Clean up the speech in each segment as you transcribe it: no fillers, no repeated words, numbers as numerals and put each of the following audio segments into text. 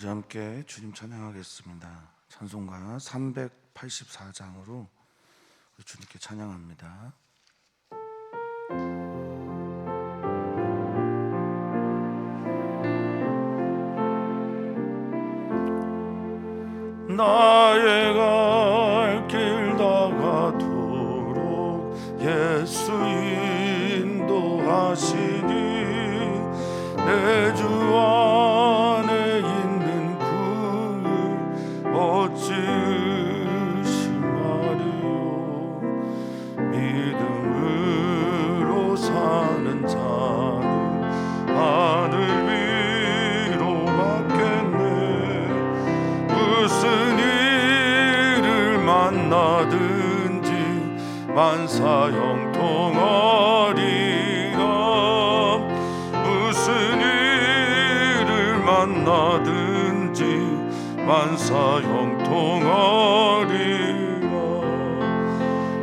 우리 함께 주님 찬양하겠습니다. 찬송가 384장으로 우리 주님께 찬양합니다. 나의 갈 길 다가도록 예수 인도하시니 내 주 안에 있는 그를 어찌 의심하리요. 믿음으로 사는 자는 하늘 위로 받겠네. 무슨 일을 만나든지 만사형통하리라. 무슨 일을 만나든지 만사형통하리라.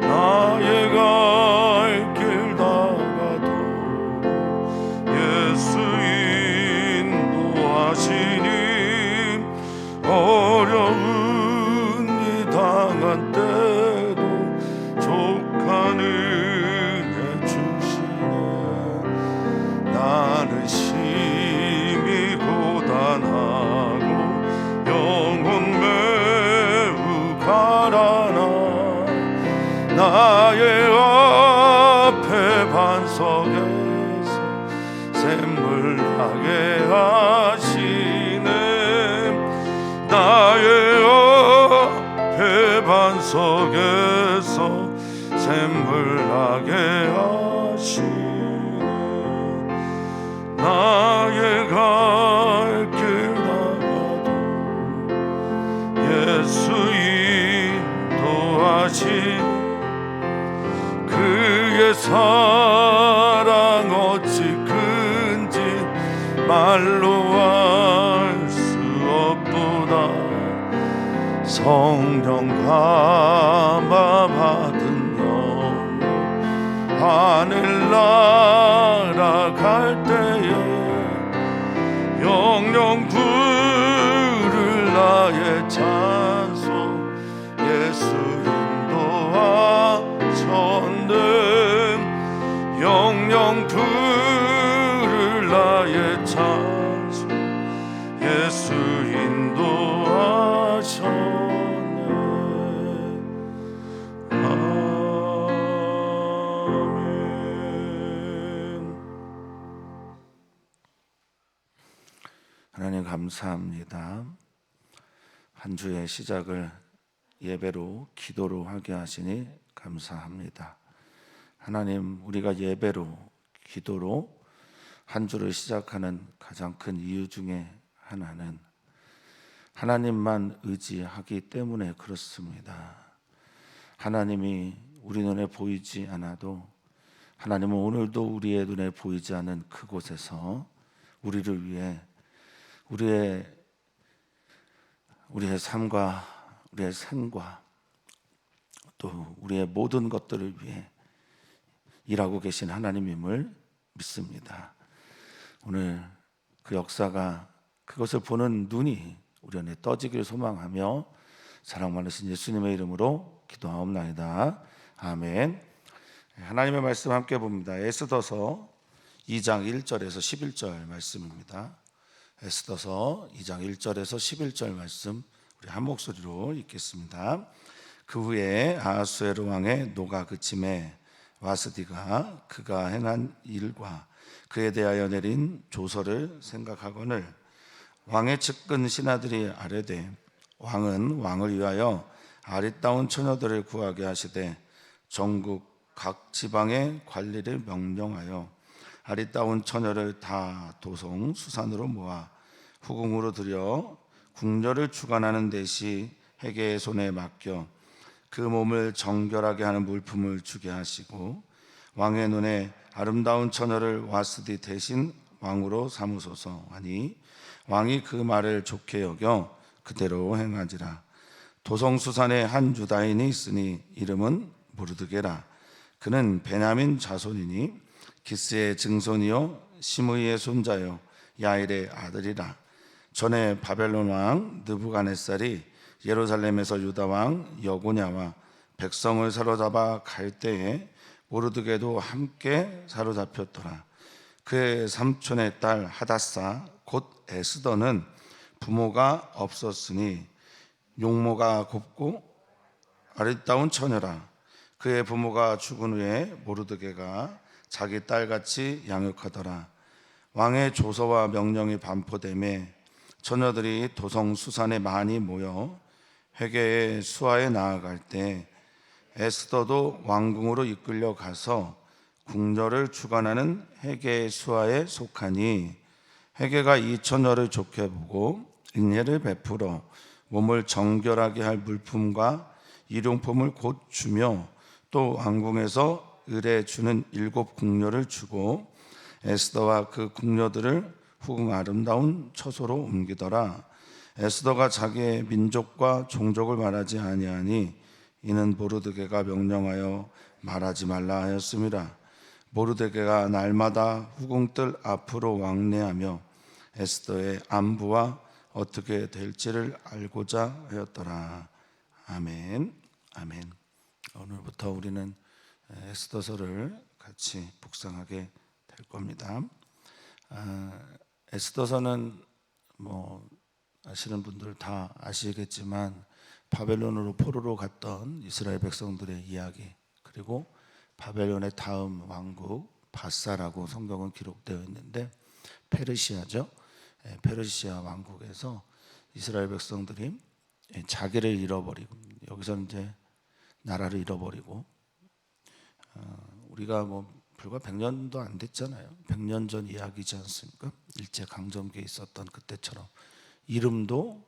나의 갈 길 다가도록 예수 인도하시니 어려운 이 당한 때도 족한 은혜 주시네. 나는 심히 고단하고 영혼 매우 가라나. 나의 앞에 반석에서 샘물 나게 하시네. 나의 앞에 반석에서 샘물 나게 하시네. 나의 갈 길 다가도 예수 인도하시니 그의 사랑 어찌 큰지 말로 알 수 없도다. 성령 감화 받은 영혼 하늘 날아갈 때에 영영 부를 나의 찬송 예수 인도하셨네. 영영 부를 나의 찬송 예수 인도하셨네. 아멘. 하나님 감사합니다. 한 주의 시작을 예배로 기도로 하게 하시니 감사합니다. 하나님, 우리가 예배로 기도로 한 주를 시작하는 가장 큰 이유 중에 하나는 하나님만 의지하기 때문에 그렇습니다. 하나님이 우리 눈에 보이지 않아도 하나님은 오늘도 우리의 눈에 보이지 않은 그곳에서 우리를 위해 우리의 삶과 우리의 생과 또 우리의 모든 것들을 위해 일하고 계신 하나님임을 믿습니다. 오늘 그 역사가 그것을 보는 눈이 우리 안에 떠지기를 소망하며 사랑 많으신 예수님의 이름으로 기도하옵나이다. 아멘. 하나님의 말씀 함께 봅니다. 에스더서 2장 1절에서 11절 말씀입니다. 에스더서 2장 1절에서 11절 말씀 우리 한 목소리로 읽겠습니다. 그 후에 아하수에로 왕의 노가 그침에 와스디가 그가 행한 일과 그에 대하여 내린 조서를 생각하거늘 왕의 측근 신하들이 아뢰되 왕은 왕을 위하여 아리따운 처녀들을 구하게 하시되 전국 각 지방의 관리를 명령하여 아리따운 처녀를 다 도성 수산으로 모아 후궁으로 들여 궁녀를 주관하는 대시 해계의 손에 맡겨 그 몸을 정결하게 하는 물품을 주게 하시고 왕의 눈에 아름다운 처녀를 와스디 대신 왕으로 삼으소서 하니 왕이 그 말을 좋게 여겨 그대로 행하지라. 도성수산에 한 유다인이 있으니 이름은 모르드게라. 그는 베냐민 자손이니 기스의 증손이요 시므이의 손자요 야일의 아들이라. 전에 바벨론 왕 느부갓네살이 예루살렘에서 유다 왕 여고냐와 백성을 사로잡아 갈 때에 모르드게도 함께 사로잡혔더라. 그의 삼촌의 딸 하닷사 곧 에스더는 부모가 없었으니 용모가 곱고 아리따운 처녀라. 그의 부모가 죽은 후에 모르드게가 자기 딸같이 양육하더라. 왕의 조서와 명령이 반포되매 처녀들이 도성 수산에 많이 모여 회개의 수하에 나아갈 때 에스더도 왕궁으로 이끌려 가서 궁녀를 주관하는 회개의 수하에 속하니 회개가 이 처녀를 좋게 보고 인애를 베풀어 몸을 정결하게 할 물품과 일용품을 곧 주며 또 왕궁에서 을에 주는 7 궁녀를 주고 에스더와 그 궁녀들을 후궁 아름다운 처소로 옮기더라. 에스더가 자기의 민족과 종족을 말하지 아니하니 이는 모르드게가 명령하여 말하지 말라 하였음이라. 모르드게가 날마다 후궁들 앞으로 왕래하며 에스더의 안부와 어떻게 될지를 알고자 하였더라. 아멘. 아멘. 오늘부터 우리는 에스더서를 같이 묵상하게 될 겁니다. 에스더서는 뭐 아시는 분들 다 아시겠지만 바벨론으로 포로로 갔던 이스라엘 백성들의 이야기, 그리고 바벨론의 다음 왕국 바사라고 성경은 기록되어 있는데 페르시아죠. 페르시아 왕국에서 이스라엘 백성들이 자기를 잃어버리고, 여기서 이제 나라를 잃어버리고, 우리가 뭐 불과 100년도 안 됐잖아요. 100년 전 이야기지 않습니까? 일제 강점기에 있었던 그때처럼 이름도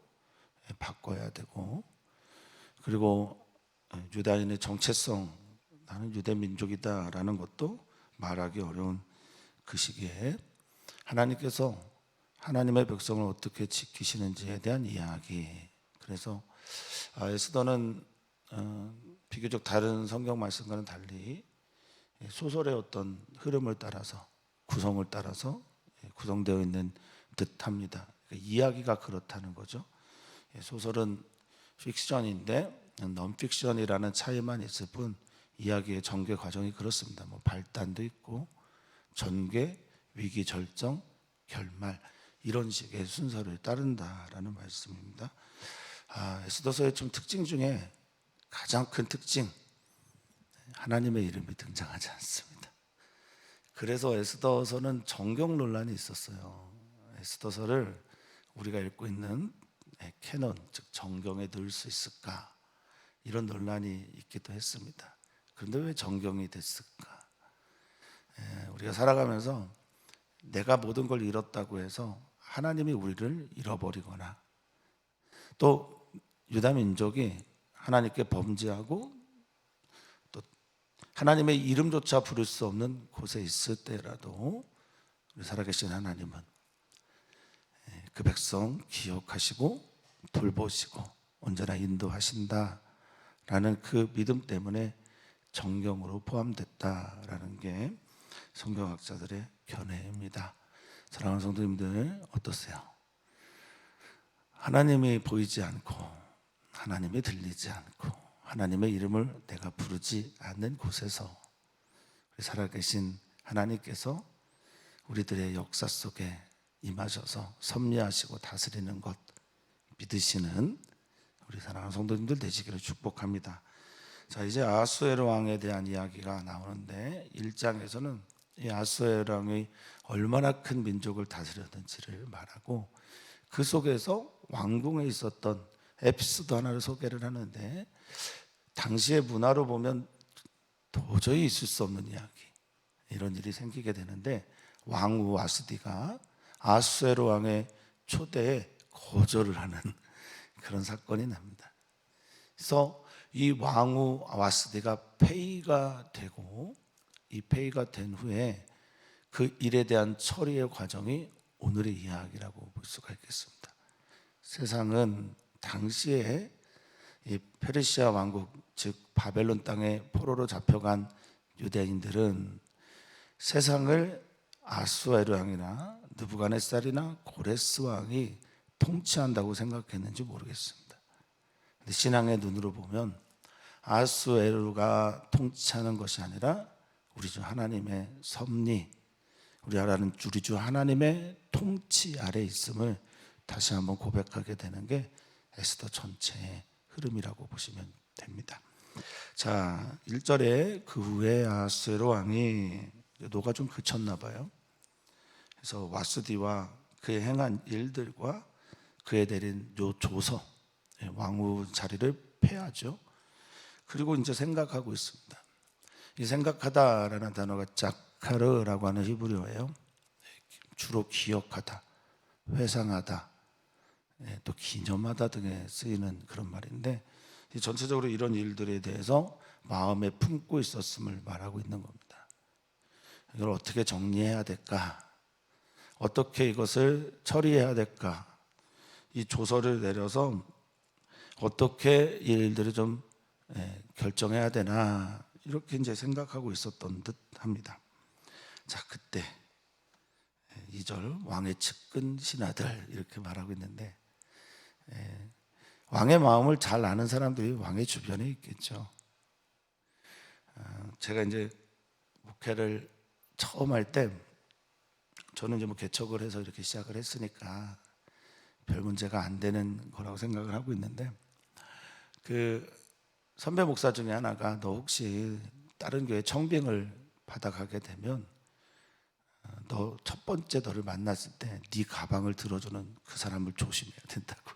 바꿔야 되고, 그리고 유다인의 정체성, 나는 유대 민족이다라는 것도 말하기 어려운 그 시기에 하나님께서 하나님의 백성을 어떻게 지키시는지에 대한 이야기. 그래서 에스더는 비교적 다른 성경 말씀과는 달리 소설의 어떤 흐름을 따라서, 구성을 따라서 구성되어 있는 듯합니다. 그러니까 이야기가 그렇다는 거죠. 소설은 픽션인데 넌픽션이라는 차이만 있을 뿐 이야기의 전개 과정이 그렇습니다. 뭐 발단도 있고 전개, 위기 절정, 결말, 이런 식의 순서를 따른다라는 말씀입니다. 에스더서의 좀 특징 중에 가장 큰 특징, 하나님의 이름이 등장하지 않습니다. 그래서 에스더서는 정경 논란이 있었어요. 에스더서를 우리가 읽고 있는 캐논, 즉 정경에 넣을 수 있을까, 이런 논란이 있기도 했습니다. 그런데 왜 정경이 됐을까? 우리가 살아가면서 내가 모든 걸 잃었다고 해서 하나님이 우리를 잃어버리거나, 또 유다 민족이 하나님께 범죄하고 또 하나님의 이름조차 부를 수 없는 곳에 있을 때라도 우리 살아계신 하나님은 그 백성 기억하시고 돌보시고 언제나 인도하신다라는 그 믿음 때문에 정경으로 포함됐다라는 게 성경학자들의 견해입니다. 사랑하는 성도님들, 어떠세요? 하나님이 보이지 않고 하나님이 들리지 않고 하나님의 이름을 내가 부르지 않는 곳에서 우리 살아계신 하나님께서 우리들의 역사 속에 임하셔서 섭리하시고 다스리는 것 믿으시는 우리 사랑하는 성도님들 되시기를 축복합니다. 자, 이제 아하수에로 왕에 대한 이야기가 나오는데 1장에서는 이 아하수에로 왕이 얼마나 큰 민족을 다스렸는지를 말하고, 그 속에서 왕궁에 있었던 에피소드 하나를 소개를 하는데, 당시의 문화로 보면 도저히 있을 수 없는 이야기, 이런 일이 생기게 되는데, 왕후 와스디가 아하수에로 왕의 초대에 거절을 하는 그런 사건이 납니다. 그래서 이 왕후 와스디가 폐위가 되고, 이 폐위가 된 후에 그 일에 대한 처리의 과정이 오늘의 이야기라고 볼 수가 있겠습니다. 세상은 당시에 이 페르시아 왕국, 즉 바벨론 땅에 포로로 잡혀간 유대인들은 세상을 아수에르 왕이나 느부갓네살이나 고레스 왕이 통치한다고 생각했는지 모르겠습니다. 근데 신앙의 눈으로 보면 아하수에로가 통치하는 것이 아니라 우리 주 하나님의 섭리, 우리 주 하나님의 통치 아래 있음을 다시 한번 고백하게 되는 게 에스더 전체의 흐름이라고 보시면 됩니다. 자, 1절에 그 후에 아하수에로 왕이 노가 좀 그쳤나 봐요. 그래서 와스디와 그의 행한 일들과 그에 내린 요 조서, 왕후 자리를 폐하죠. 그리고 이제 생각하고 있습니다. 이 생각하다라는 단어가 자카르라고 하는 히브리어예요. 주로 기억하다, 회상하다, 또 기념하다 등에 쓰이는 그런 말인데, 전체적으로 이런 일들에 대해서 마음에 품고 있었음을 말하고 있는 겁니다. 이걸 어떻게 정리해야 될까? 어떻게 이것을 처리해야 될까? 이 조서를 내려서 어떻게 이 일들을 좀 결정해야 되나, 이렇게 이제 생각하고 있었던 듯 합니다. 자, 그때 2절 왕의 측근 신하들 이렇게 말하고 있는데, 왕의 마음을 잘 아는 사람들이 왕의 주변에 있겠죠. 제가 이제 목회를 처음 할 때 저는 이제 뭐 개척을 해서 이렇게 시작을 했으니까 별 문제가 안 되는 거라고 생각을 하고 있는데, 그 선배 목사 중에 하나가 너 혹시 다른 교회 청빙을 받아가게 되면 너 첫 번째 너를 만났을 때 네 가방을 들어주는 그 사람을 조심해야 된다고.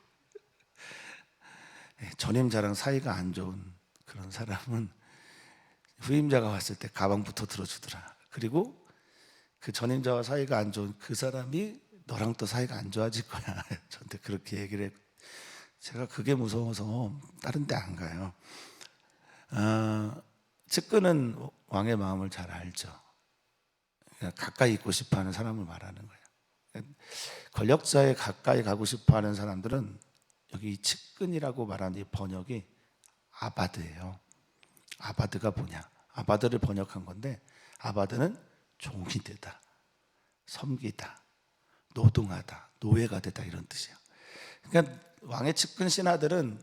전임자랑 사이가 안 좋은 그런 사람은 후임자가 왔을 때 가방부터 들어주더라. 그리고 그 전임자와 사이가 안 좋은 그 사람이 너랑 또 사이가 안 좋아질 거야. 저한테 그렇게 얘기를 했고, 제가 그게 무서워서 다른 데 안 가요. 측근은 왕의 마음을 잘 알죠. 그러니까 가까이 있고 싶어하는 사람을 말하는 거예요. 권력자에 가까이 가고 싶어하는 사람들은 여기 측근이라고 말하는 이 번역이 아바드예요. 아바드가 뭐냐? 아바드를 번역한 건데, 아바드는 종이 되다, 섬기다, 노동하다, 노예가 되다, 이런 뜻이에요. 그러니까 왕의 측근 신하들은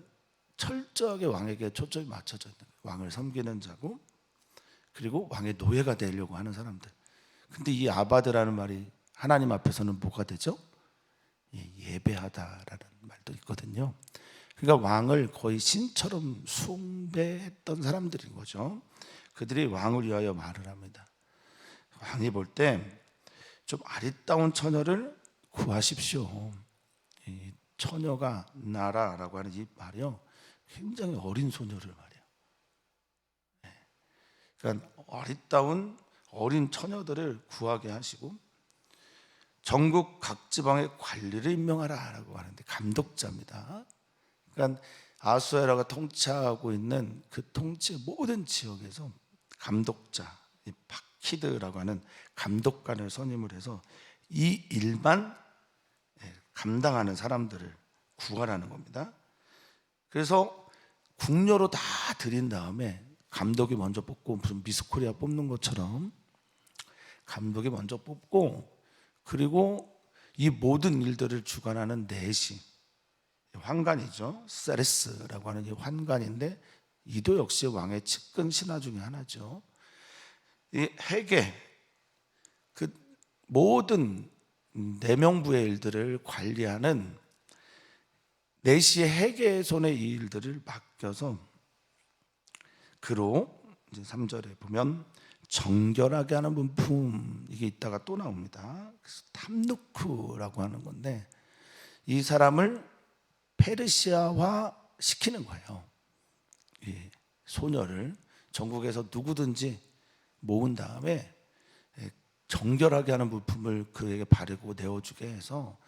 철저하게 왕에게 초점이 맞춰져 있는 거예요. 왕을 섬기는 자고, 그리고 왕의 노예가 되려고 하는 사람들. 근데 이 아바드라는 말이 하나님 앞에서는 뭐가 되죠? 예배하다라는 말도 있거든요. 그러니까 왕을 거의 신처럼 숭배했던 사람들인 거죠. 그들이 왕을 위하여 말을 합니다. 왕이 볼 때 좀 아리따운 처녀를 구하십시오. 이 처녀가 나라라고 하는 이 말이요, 굉장히 어린 소녀를 말이에요. 그러니까 아리따운 어린 처녀들을 구하게 하시고, 전국 각 지방의 관리를 임명하라라고 하는데, 감독자입니다. 그러니까 아하수에로가 통치하고 있는 그 통치의 모든 지역에서 감독자, 이 파키드라고 하는 감독관을 선임을 해서 이 일만 감당하는 사람들을 구하라는 겁니다. 그래서 궁녀로 다 들인 다음에 감독이 먼저 뽑고, 무슨 미스코리아 뽑는 것처럼 감독이 먼저 뽑고, 그리고 이 모든 일들을 주관하는 내시, 환관이죠. 세레스라고 하는 이 환관인데, 이도 역시 왕의 측근 신하 중에 하나죠. 이 회계, 그 모든 내명부의 일들을 관리하는 내시의 회계의 손에 이 일들을 맡겨서, 그로 이제 3절에 보면 정결하게 하는 문품, 이게 있다가 또 나옵니다. 그래서 탐누크라고 하는 건데, 이 사람을 페르시아화 시키는 거예요. 이 소녀를 전국에서 누구든지 모은 다음에 정결하게 하는 물품을 그에게 바르고 내어주게 해서,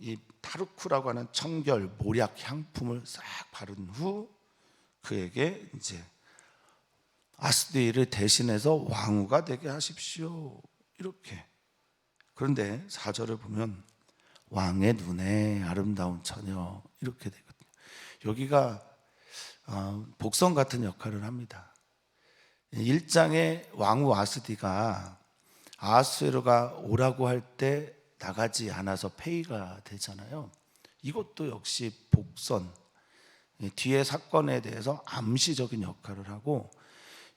이 타르쿠라고 하는 청결, 모략, 향품을 싹 바른 후 그에게 이제 아스디를 대신해서 왕후가 되게 하십시오, 이렇게. 그런데 4절을 보면 왕의 눈에 아름다운 처녀, 이렇게 되거든요. 여기가 복선 같은 역할을 합니다. 1장에 왕후 아스디가 아하수에로가 오라고 할 때 나가지 않아서 폐위가 되잖아요. 이것도 역시 복선, 뒤에 사건에 대해서 암시적인 역할을 하고,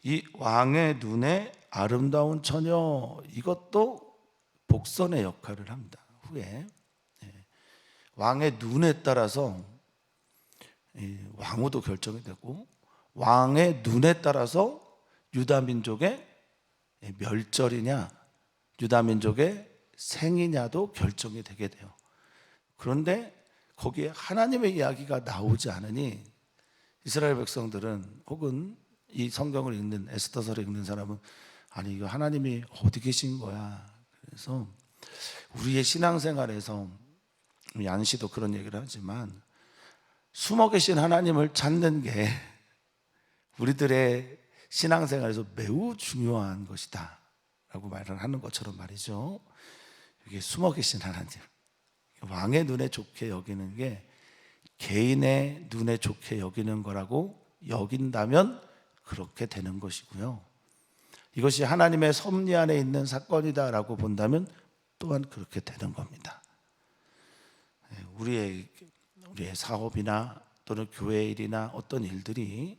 이 왕의 눈에 아름다운 처녀, 이것도 복선의 역할을 합니다. 후에 왕의 눈에 따라서 왕후도 결정이 되고, 왕의 눈에 따라서 유다 민족의 멸절이냐 유다 민족의 생이냐도 결정이 되게 돼요. 그런데 거기에 하나님의 이야기가 나오지 않으니 이스라엘 백성들은, 혹은 이 성경을 읽는, 에스더서를 읽는 사람은, 아니 이거 하나님이 어디 계신 거야. 그래서 우리의 신앙생활에서, 얀시도 그런 얘기를 하지만, 숨어 계신 하나님을 찾는 게 우리들의 신앙생활에서 매우 중요한 것이다 라고 말을 하는 것처럼 말이죠. 이게 숨어 계신 하나님, 왕의 눈에 좋게 여기는 게 개인의 눈에 좋게 여기는 거라고 여긴다면 그렇게 되는 것이고요, 이것이 하나님의 섭리 안에 있는 사건이다 라고 본다면 또한 그렇게 되는 겁니다. 우리의 사업이나 또는 교회 일이나 어떤 일들이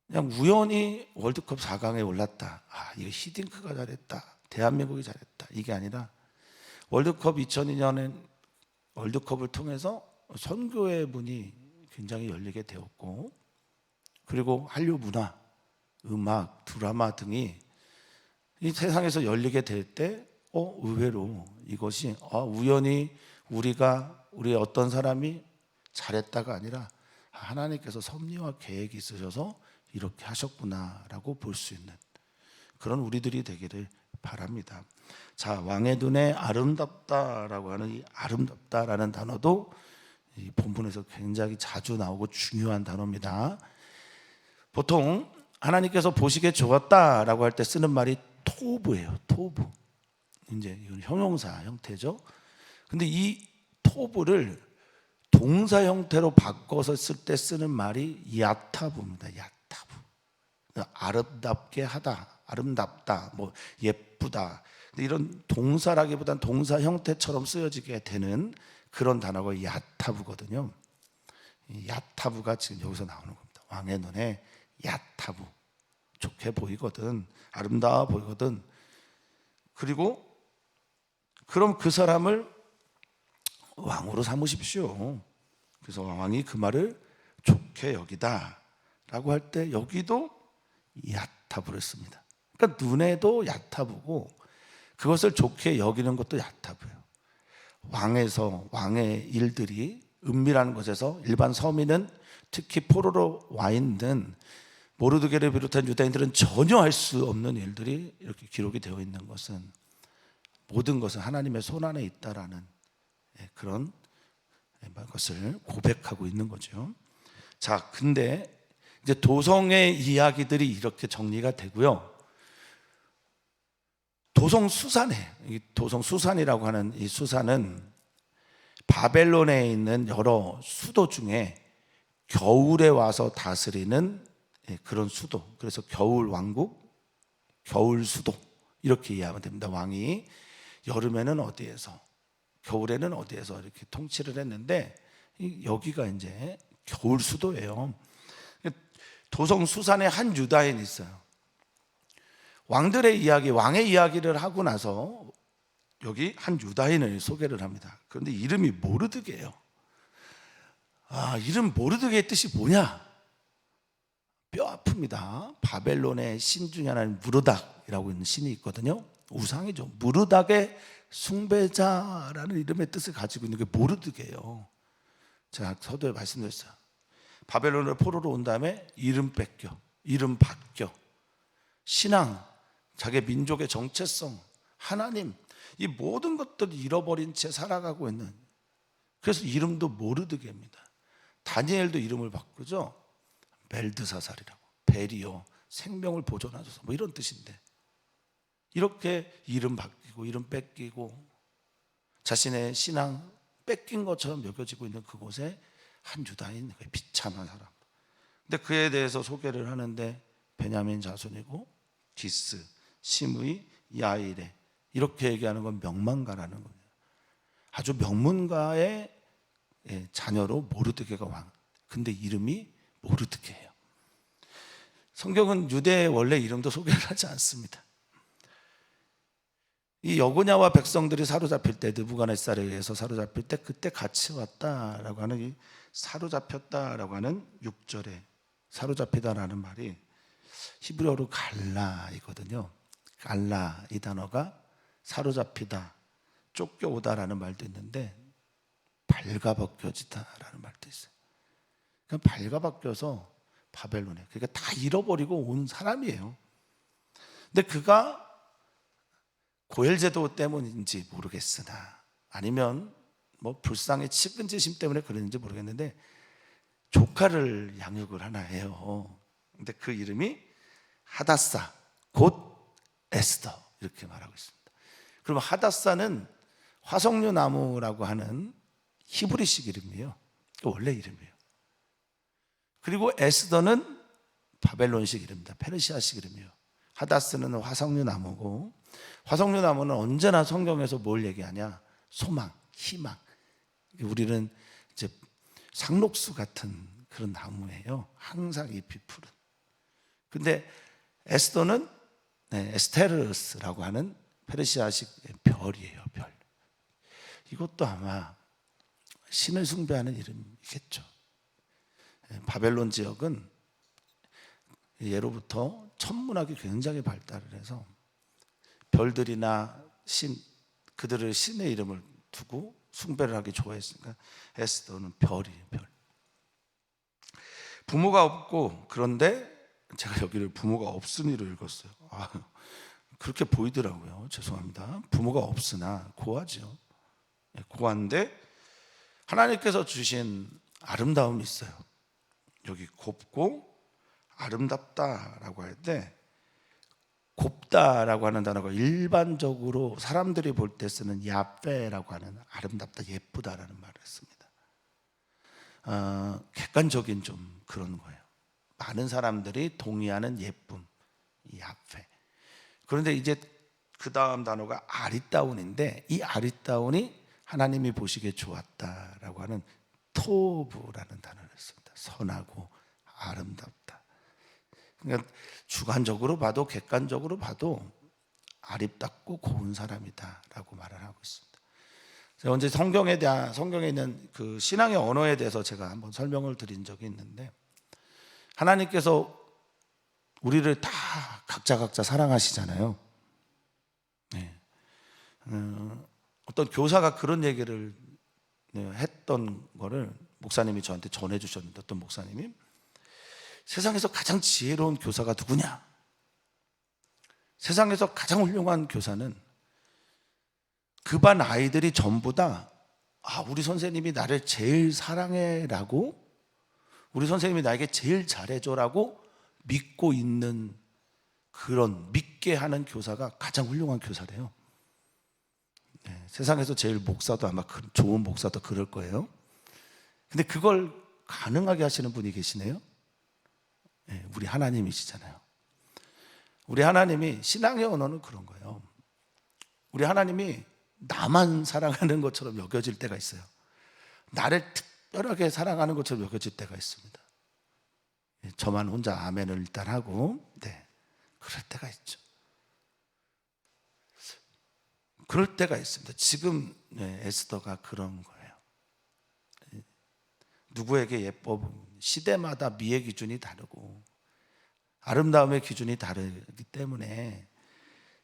그냥 우연히 월드컵 4강에 올랐다, 이거 히딩크가 잘했다, 대한민국이 잘했다, 이게 아니라 월드컵 2002년엔 월드컵을 통해서 선교의 문이 굉장히 열리게 되었고, 그리고 한류 문화, 음악, 드라마 등이 이 세상에서 열리게 될 때 의외로 이것이 우연히 우리의 어떤 사람이 잘했다가 아니라 하나님께서 섭리와 계획이 있으셔서 이렇게 하셨구나라고 볼 수 있는 그런 우리들이 되기를 바랍니다. 자, 왕의 눈에 아름답다라고 하는 이 아름답다라는 단어도 이 본문에서 굉장히 자주 나오고 중요한 단어입니다. 보통 하나님께서 보시기에 좋았다라고 할 때 쓰는 말이 토브예요. 토브. 이제 이건 형용사 형태죠. 근데 이 토브를 동사 형태로 바꿔서 쓸 때 쓰는 말이 야타브입니다. 야타브. 아름답게 하다, 아름답다, 뭐 예쁘다. 이런 동사라기보단 동사 형태처럼 쓰여지게 되는 그런 단어가 야타브거든요. 야타브가 지금 여기서 나오는 겁니다. 왕의 눈에 야타브, 좋게 보이거든, 아름다워 보이거든. 그리고 그럼 그 사람을 왕으로 삼으십시오. 그래서 왕이 그 말을 좋게 여기다 라고 할 때 여기도 야타브를 씁니다. 그러니까 눈에도 야타브고 그것을 좋게 여기는 것도 야타브예요. 왕의 일들이 은밀한 곳에서 일반 서민은, 특히 포로로 와 있는 모르드게를 비롯한 유다인들은 전혀 할 수 없는 일들이 이렇게 기록이 되어 있는 것은, 모든 것은 하나님의 손 안에 있다라는 그런 것을 고백하고 있는 거죠. 자, 근데 이제 도성의 이야기들이 이렇게 정리가 되고요. 도성수산이라고 하는 이 수산은 바벨론에 있는 여러 수도 중에 겨울에 와서 다스리는 그런 수도. 그래서 겨울 왕국, 겨울 수도 이렇게 이해하면 됩니다. 왕이 여름에는 어디에서, 겨울에는 어디에서 이렇게 통치를 했는데 여기가 이제 겨울 수도예요. 도성 수산에 한 유다인이 있어요. 왕들의 이야기, 왕의 이야기를 하고 나서 여기 한 유다인을 소개를 합니다. 그런데 이름이 모르드게예요. 이름 모르드게의 뜻이 뭐냐? 뼈 아픕니다. 바벨론의 신 중에 하나는 무르닥이라고 있는 신이 있거든요. 우상이죠. 무르닥의 숭배자라는 이름의 뜻을 가지고 있는 게 모르드게예요. 제가 서두에 말씀드렸어요. 바벨론을 포로로 온 다음에 이름 뺏겨, 이름 바뀌어, 신앙, 자기 민족의 정체성, 하나님, 이 모든 것들을 잃어버린 채 살아가고 있는, 그래서 이름도 모르드게입니다. 다니엘도 이름을 바꾸죠. 벨드사살이라고, 베리오, 생명을 보존하소서, 뭐 이런 뜻인데, 이렇게 이름 바뀌고 이름 뺏기고 자신의 신앙 뺏긴 것처럼 여겨지고 있는 그곳에 한 유다인, 비참한 사람. 근데 그에 대해서 소개를 하는데 베냐민 자손이고 기스, 시므이, 야일에, 이렇게 얘기하는 건 명망가라는 거예요. 아주 명문가의 자녀로 모르드게가 왕. 근데 이름이 모르드게예요. 성경은 유대의 원래 이름도 소개를 하지 않습니다. 이 여고냐와 백성들이 사로잡힐 때, 느부갓네살에 의해서 사로잡힐 때 그때 같이 왔다라고 하는, 이 사로잡혔다라고 하는 6절에 사로잡히다라는 말이 히브리어로 갈라이거든요. 갈라, 이 단어가 사로잡히다, 쫓겨오다라는 말도 있는데 발가벗겨지다라는 말도 있어요. 그냥 발가벗겨서 바벨론에, 그러니까 다 잃어버리고 온 사람이에요. 근데 그가 고혈제도 때문인지 모르겠으나, 아니면 뭐 불쌍히 측은지심 때문에 그랬는지 모르겠는데 조카를 양육을 하나 해요. 근데 그 이름이 하다사, 곧 에스더, 이렇게 말하고 있습니다. 그러면 하다사는 화석류 나무라고 하는 히브리식 이름이에요. 원래 이름이에요. 그리고 에스더는 바벨론식 이름입니다. 페르시아식 이름이에요. 하다스는 화석류 나무고, 화석류 나무는 언제나 성경에서 뭘 얘기하냐? 소망, 희망. 우리는 이제 상록수 같은 그런 나무예요. 항상 잎이 푸른. 근데 에스더는 에스테르스라고 하는 페르시아식 별이에요. 별. 이것도 아마 신을 숭배하는 이름이겠죠. 바벨론 지역은 예로부터 천문학이 굉장히 발달을 해서 별들이나 신, 그들을 신의 이름을 두고 숭배를 하기 좋아했으니까 에스더는 별이에요. 별. 부모가 없고, 그런데 제가 여기를 부모가 없으니로 읽었어요. 그렇게 보이더라고요. 죄송합니다. 부모가 없으나 고아죠. 고아인데 하나님께서 주신 아름다움이 있어요. 여기 곱고 아름답다라고 할 때, 곱다라고 하는 단어가 일반적으로 사람들이 볼 때 쓰는 야페라고 하는 아름답다, 예쁘다라는 말을 했습니다. 객관적인 좀 그런 거예요. 많은 사람들이 동의하는 예쁨, 야페. 그런데 이제 그 다음 단어가 아리따운인데, 이 아리따운이 하나님이 보시기에 좋았다라고 하는 토브라는 단어를 했습니다. 선하고 아름답다. 그러니까 주관적으로 봐도 객관적으로 봐도 아름답고 고운 사람이다라고 말을 하고 있습니다. 제가 언제 성경에 있는 그 신앙의 언어에 대해서 제가 한번 설명을 드린 적이 있는데, 하나님께서 우리를 다 각자 사랑하시잖아요. 네. 어떤 교사가 그런 얘기를 했던 거를 목사님이 저한테 전해주셨는데, 어떤 목사님이 세상에서 가장 지혜로운 교사가 누구냐? 세상에서 가장 훌륭한 교사는 그 반 아이들이 전부 다 우리 선생님이 나를 제일 사랑해라고, 우리 선생님이 나에게 제일 잘해줘라고 믿고 있는, 그런 믿게 하는 교사가 가장 훌륭한 교사래요. 네, 세상에서 제일 목사도 아마 좋은 목사도 그럴 거예요. 근데 그걸 가능하게 하시는 분이 계시네요. 네, 우리 하나님이시잖아요. 우리 하나님이, 신앙의 언어는 그런 거예요. 우리 하나님이 나만 사랑하는 것처럼 여겨질 때가 있어요. 나를 특별하게 사랑하는 것처럼 여겨질 때가 있습니다. 저만 혼자 아멘을 일단 하고, 그럴 때가 있죠. 그럴 때가 있습니다. 지금 에스더가 그런 거예요. 누구에게 예뻐, 시대마다 미의 기준이 다르고 아름다움의 기준이 다르기 때문에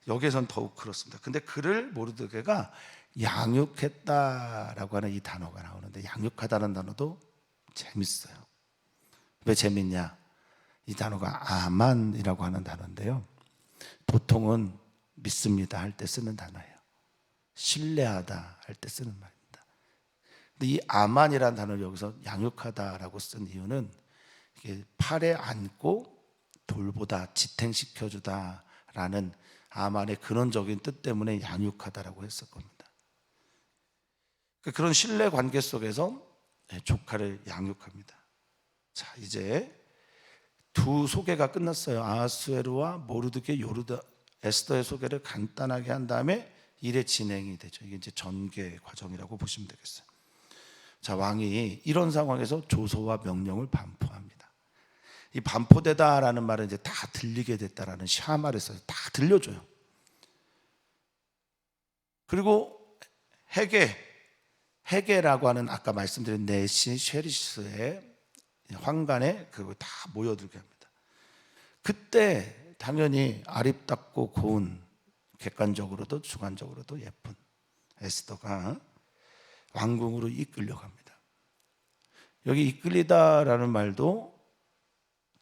여기에선 더욱 그렇습니다. 근데 그를 모르드게가 양육했다라고 하는 이 단어가 나오는데, 양육하다는 단어도 재밌어요. 왜 재밌냐? 이 단어가 아만이라고 하는 단어인데요, 보통은 믿습니다 할 때 쓰는 단어예요. 신뢰하다 할 때 쓰는 말입니다. 근데 이 아만이라는 단어를 여기서 양육하다라고 쓴 이유는, 이게 팔에 안고 돌보다, 지탱시켜주다라는 아만의 근원적인 뜻 때문에 양육하다라고 했을 겁니다. 그런 신뢰 관계 속에서 조카를 양육합니다. 자, 이제 두 소개가 끝났어요. 아하수에르와 모르드게, 에스더의 소개를 간단하게 한 다음에 일의 진행이 되죠. 이게 이제 전개 과정이라고 보시면 되겠어요. 자, 왕이 이런 상황에서 조서와 명령을 반포합니다. 이 반포되다라는 말은 이제 다 들리게 됐다라는 샤말을 써서 다 들려줘요. 그리고 헤게라고 하는 아까 말씀드린 네시 쉐리스의 황관에 그거 다 모여들게 합니다. 그때 당연히 아립답고 고운, 객관적으로도 주관적으로도 예쁜 에스더가 왕궁으로 이끌려갑니다. 여기 이끌리다라는 말도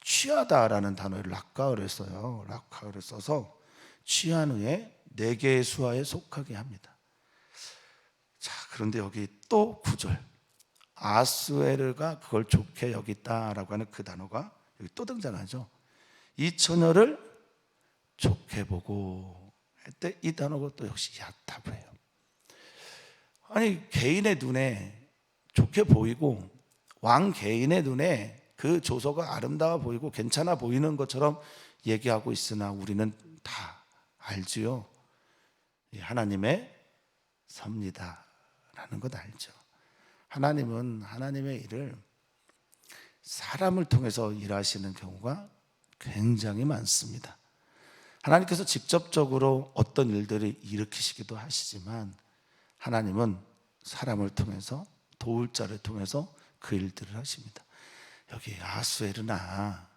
취하다라는 단어를 락가을을 써요. 락가을을 써서 취한 후에 네 개의 수하에 속하게 합니다. 자, 그런데 여기 또 9절 아수에르가 그걸 좋게 여겼다라고 하는 그 단어가 여기 또 등장하죠. 이 처녀를 좋게 보고 할 때 이 단어가 또 역시 야타브예요. 아니, 개인의 눈에 좋게 보이고 왕 개인의 눈에 그 조서가 아름다워 보이고 괜찮아 보이는 것처럼 얘기하고 있으나 우리는 다 알지요. 하나님의 섭니다라는 것 알죠. 하나님은 하나님의 일을 사람을 통해서 일하시는 경우가 굉장히 많습니다. 하나님께서 직접적으로 어떤 일들을 일으키시기도 하시지만 하나님은 사람을 통해서, 도울 자를 통해서 그 일들을 하십니다. 여기 아수에르나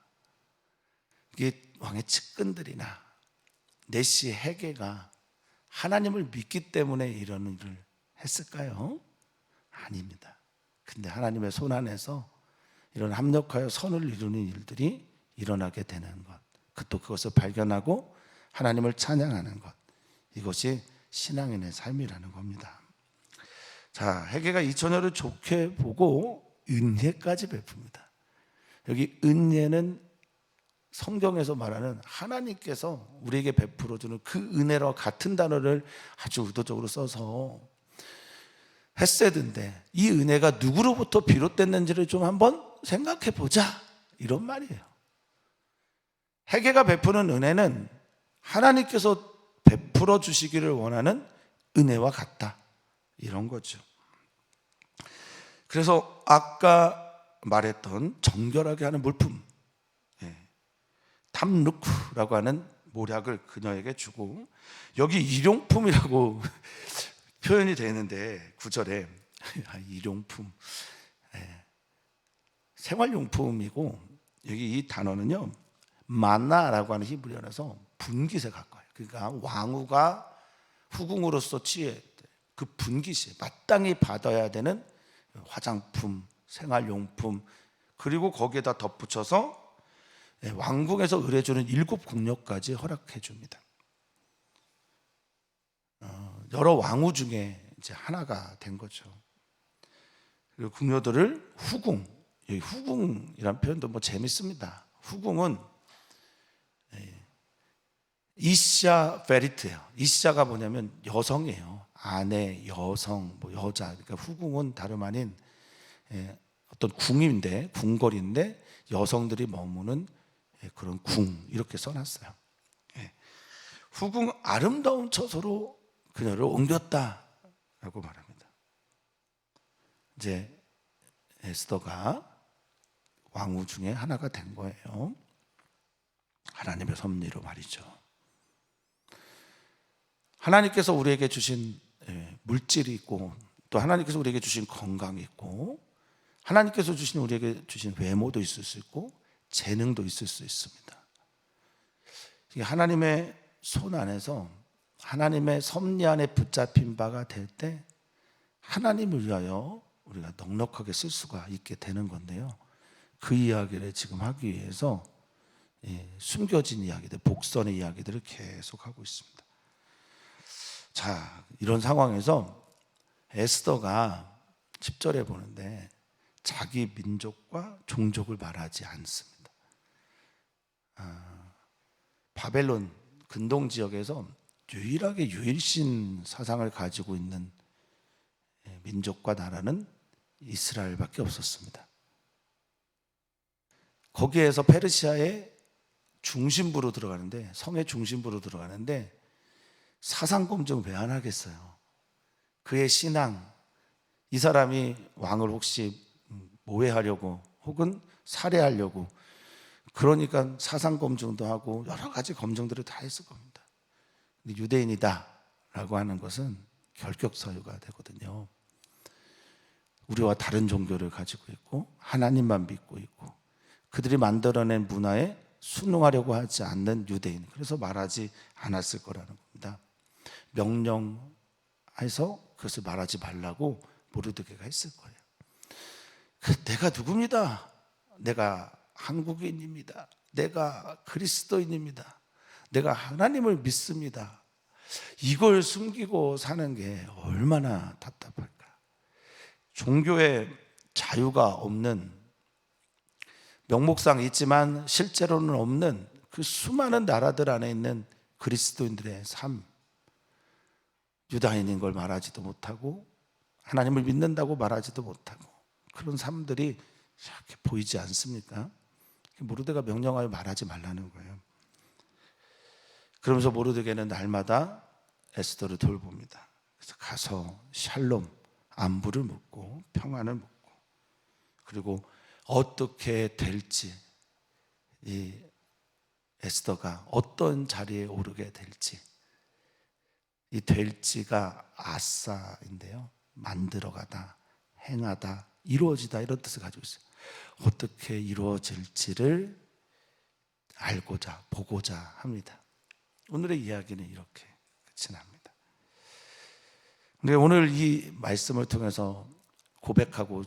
이게 왕의 측근들이나 네시 헤게가 하나님을 믿기 때문에 이런 일을 했을까요? 아닙니다. 근데 하나님의 손 안에서 이런 합력하여 선을 이루는 일들이 일어나게 되는 것, 또 그것을 발견하고 하나님을 찬양하는 것, 이것이 신앙인의 삶이라는 겁니다. 자, 헤게가 이 처녀를 좋게 보고 은혜까지 베풉니다. 여기 은혜는 성경에서 말하는 하나님께서 우리에게 베풀어주는 그 은혜와 같은 단어를 아주 의도적으로 써서 헤세드인데 이 은혜가 누구로부터 비롯됐는지를 좀 한번 생각해 보자, 이런 말이에요. 헤게가 베푸는 은혜는 하나님께서 베풀어 주시기를 원하는 은혜와 같다, 이런 거죠. 그래서 아까 말했던 정결하게 하는 물품, 탐루크라고 하는 모략을 그녀에게 주고, 여기 일용품이라고 표현이 되는데 9절에 일용품, 생활용품이고, 여기 이 단어는요 만나라고 하는 히브리어라서 분깃에 가까워요. 그러니까 왕후가 후궁으로서 취해 그 분깃이 마땅히 받아야 되는 화장품, 생활용품, 그리고 거기에다 덧붙여서 왕궁에서 의뢰주는 7궁녀까지 허락해 줍니다. 여러 왕후 중에 이제 하나가 된 거죠. 그리고 궁녀들을 후궁, 여기 후궁이란 표현도 뭐 재밌습니다. 후궁은 이샤 베리트예요. 이샤가 뭐냐면 여성이에요. 아내, 여성, 뭐 여자. 그러니까 후궁은 다름 아닌 어떤 궁인데, 궁궐인데 여성들이 머무는 그런 궁, 이렇게 써놨어요. 후궁 아름다운 처소로 그녀를 옮겼다라고 말합니다. 이제 에스더가 왕후 중에 하나가 된 거예요. 하나님의 섭리로 말이죠. 하나님께서 우리에게 주신 물질이 있고, 또 하나님께서 우리에게 주신 건강이 있고, 하나님께서 우리에게 주신 외모도 있을 수 있고 재능도 있을 수 있습니다. 하나님의 손 안에서 하나님의 섭리 안에 붙잡힌 바가 될 때 하나님을 위하여 우리가 넉넉하게 쓸 수가 있게 되는 건데요, 그 이야기를 지금 하기 위해서 숨겨진 이야기들, 복선의 이야기들을 계속하고 있습니다. 자, 이런 상황에서 에스더가 10절에 보는데 자기 민족과 종족을 말하지 않습니다. 바벨론 근동 지역에서 유일하게 유일신 사상을 가지고 있는 민족과 나라는 이스라엘밖에 없었습니다. 거기에서 페르시아의 중심부로 들어가는데, 성의 중심부로 들어가는데 사상검증 왜 안 하겠어요? 그의 신앙, 이 사람이 왕을 혹시 모해하려고 혹은 살해하려고, 그러니까 사상검증도 하고 여러 가지 검증들을 다 했을 겁니다. 근데 유대인이다 라고 하는 것은 결격사유가 되거든요. 우리와 다른 종교를 가지고 있고 하나님만 믿고 있고 그들이 만들어낸 문화에 순응하려고 하지 않는 유대인, 그래서 말하지 않았을 거라는 겁니다. 명령해서 그것을 말하지 말라고 모르드게가 했을 거예요. 내가 누굽니다. 내가 한국인입니다. 내가 그리스도인입니다. 내가 하나님을 믿습니다. 이걸 숨기고 사는 게 얼마나 답답할까. 종교의 자유가 없는, 명목상 있지만 실제로는 없는 그 수많은 나라들 안에 있는 그리스도인들의 삶, 유다인인 걸 말하지도 못하고 하나님을 믿는다고 말하지도 못하고 그런 삶들이 이렇게 보이지 않습니까? 모르드게가 명령하여 말하지 말라는 거예요. 그러면서 모르드게는 날마다 에스더를 돌봅니다. 그래서 가서 샬롬, 안부를 묻고 평안을 묻고, 그리고 어떻게 될지, 이 에스더가 어떤 자리에 오르게 될지, 이 될지가 아싸인데요, 만들어가다, 행하다, 이루어지다, 이런 뜻을 가지고 있어요. 어떻게 이루어질지를 알고자, 보고자 합니다. 오늘의 이야기는 이렇게 끝이 납니다. 근데 오늘 이 말씀을 통해서 고백하고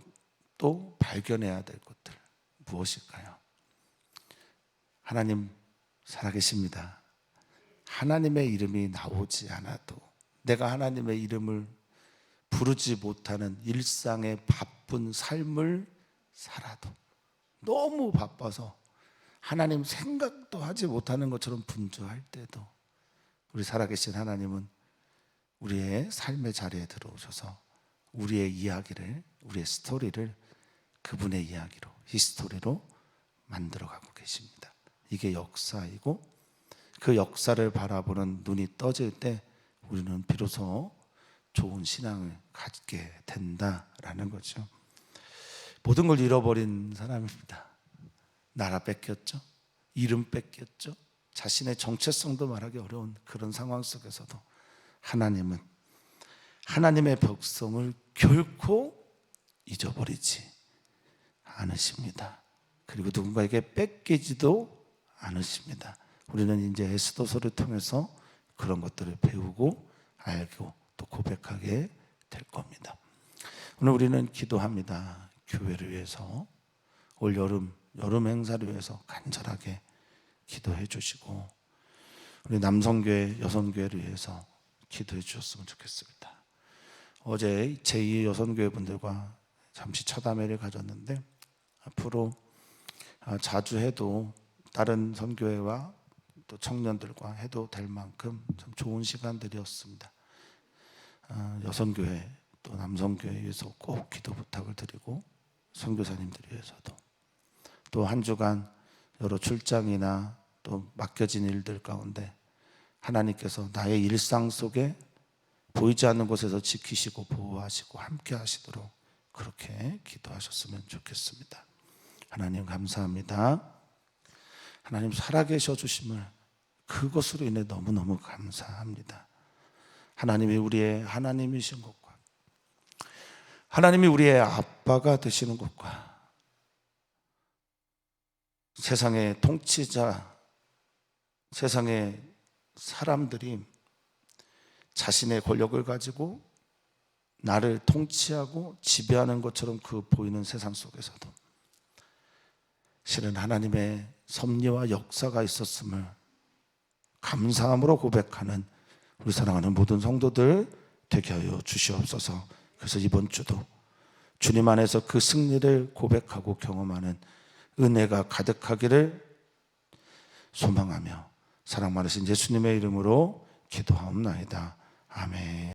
또 발견해야 될 것들 무엇일까요? 하나님 살아계십니다. 하나님의 이름이 나오지 않아도, 내가 하나님의 이름을 부르지 못하는 일상의 바쁜 삶을 살아도, 너무 바빠서 하나님 생각도 하지 못하는 것처럼 분주할 때도 우리 살아계신 하나님은 우리의 삶의 자리에 들어오셔서 우리의 이야기를, 우리의 스토리를 그분의 이야기로, 히스토리로 만들어가고 계십니다. 이게 역사이고, 그 역사를 바라보는 눈이 떠질 때 우리는 비로소 좋은 신앙을 갖게 된다라는 거죠. 모든 걸 잃어버린 사람입니다. 나라 뺏겼죠. 이름 뺏겼죠. 자신의 정체성도 말하기 어려운 그런 상황 속에서도 하나님은 하나님의 백성을 결코 잊어버리지 않으십니다. 그리고 누군가에게 뺏기지도 않으십니다. 우리는 이제 에스더서를 통해서 그런 것들을 배우고 알고 또 고백하게 될 겁니다. 오늘 우리는 기도합니다. 교회를 위해서, 올 여름 행사를 위해서 간절하게 기도해 주시고, 우리 남성교회, 여성교회를 위해서 기도해 주셨으면 좋겠습니다. 어제 제2 여성교회 분들과 잠시 첫담회를 가졌는데, 앞으로 자주 해도 다른 선교회와 또 청년들과 해도 될 만큼 참 좋은 시간들이었습니다. 여성교회 또 남성교회에 위해서 꼭 기도 부탁을 드리고, 선교사님들 위해서도, 또 한 주간 여러 출장이나 또 맡겨진 일들 가운데 하나님께서 나의 일상 속에 보이지 않는 곳에서 지키시고 보호하시고 함께 하시도록 그렇게 기도하셨으면 좋겠습니다. 하나님 감사합니다. 하나님 살아계셔 주심을, 그것으로 인해 너무너무 감사합니다. 하나님이 우리의 하나님이신 것과, 하나님이 우리의 아빠가 되시는 것과, 세상의 통치자, 세상의 사람들이 자신의 권력을 가지고 나를 통치하고 지배하는 것처럼 그 보이는 세상 속에서도 실은 하나님의 섭리와 역사가 있었음을 감사함으로 고백하는 우리 사랑하는 모든 성도들 되게 하여 주시옵소서. 그래서 이번 주도 주님 안에서 그 승리를 고백하고 경험하는 은혜가 가득하기를 소망하며 사랑 많으신 예수님의 이름으로 기도하옵나이다. 아멘.